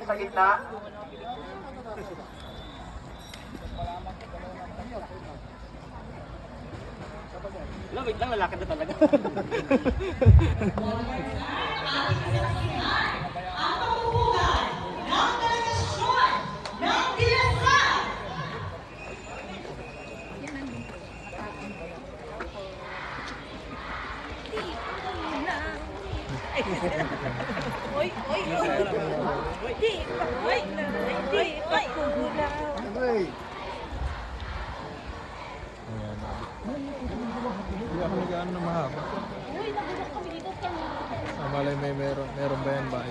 sa gitna. Wait lang, lalakad na talaga. Oy, oy, oy. Di, oy, di, oy, Andre. Hindi ako nag-ano na mahaba. Uy, nabulok kami dito. Malay meron ba yan ba?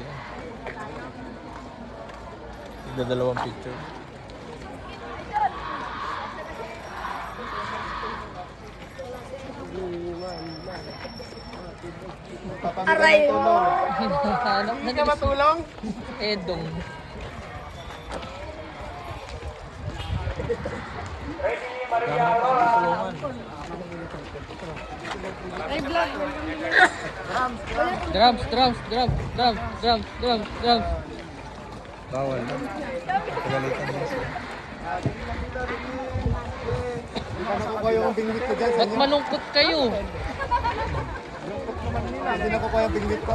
Dalawang picture. Aray mo. Hindi ka matulong? Edong. Ay, vlog. Drums. Bawal na. Pagalitan mo siya. Ano ko kayo ang pingwit ko dyan? Ba't malungkot kayo? Hindi na ko kayo ang pingwit ko.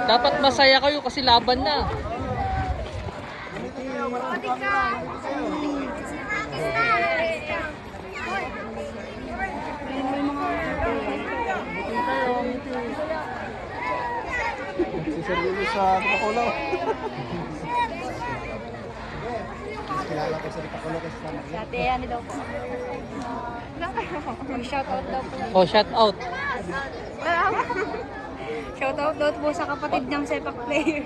Dapat masaya kayo kasi laban na. Si Sir Willie sa Pakulaw. Kilala ko sa Pakulaw kasi sa Maria. Dati, ano daw po. Shoutout daw po. Oh, shout out. Shoutout daw po sa kapatid niyang sepak player.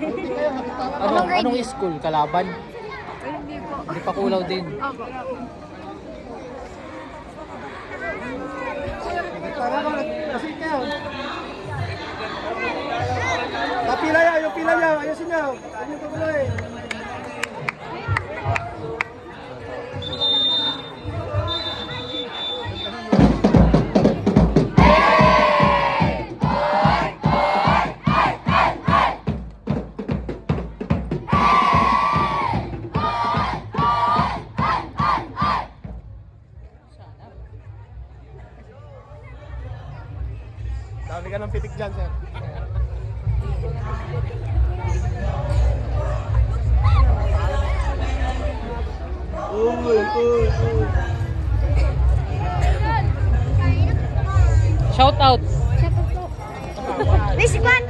Anong school? Kalaban? Hindi po. Hindi pa kulaw din. Opo. Tara ba? Kasi ikaw. Pila niya, yung pila niya. Ayusin niya. Ano yung pagulo eh. Dami ka ng pitik dyan, sir. Shout out. Shoutout po. Miss Kwan!